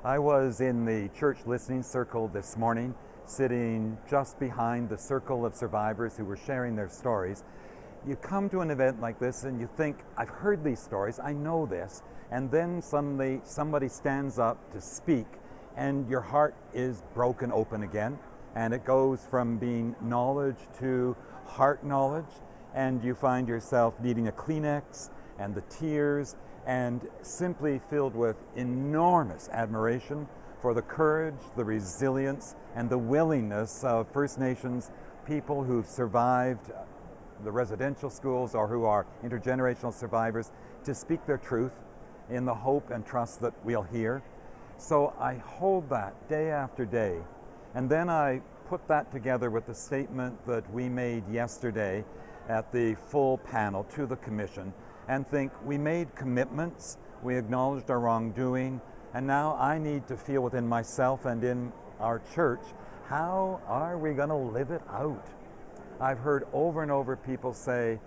I was in the church listening circle this morning, sitting just behind the circle of survivors who were sharing their stories. You come to an event like this and you think, I've heard these stories, I know this, and then suddenly somebody stands up to speak and your heart is broken open again, and it goes from being knowledge to heart knowledge, and you find yourself needing a Kleenex and the tears, and simply filled with enormous admiration for the courage, the resilience, and the willingness of First Nations people who've survived the residential schools or who are intergenerational survivors to speak their truth in the hope and trust that we'll hear. So I hold that day after day, and then I put that together with the statement that we made yesterday at the full panel to the Commission, and think we made commitments, we acknowledged our wrongdoing, and now I need to feel within myself and in our church, how are we going to live it out? I've heard over and over people say,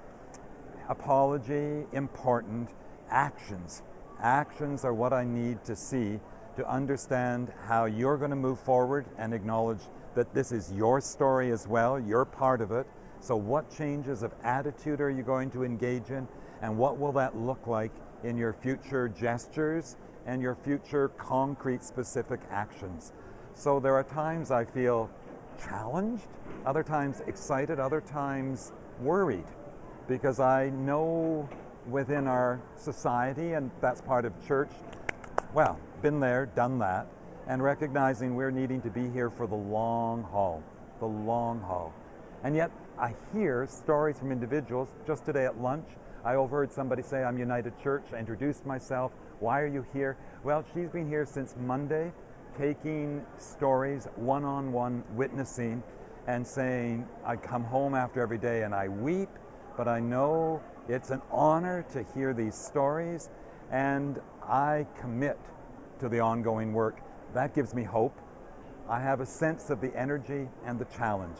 apology, important, actions. Actions are what I need to see to understand how you're going to move forward and acknowledge that this is your story as well, you're part of it. So what changes of attitude are you going to engage in? And what will that look like in your future gestures and your future concrete specific actions? So there are times I feel challenged, other times excited, other times worried, because I know within our society, and that's part of church, well, been there, done that, and recognizing we're needing to be here for the long haul, the long haul. And yet I hear stories from individuals. Just today at lunch, I overheard somebody say, I'm United Church. I introduced myself. Why are you here? Well, she's been here since Monday, taking stories, one-on-one witnessing, and saying, I come home after every day and I weep, but I know it's an honor to hear these stories, and I commit to the ongoing work. That gives me hope. I have a sense of the energy and the challenge.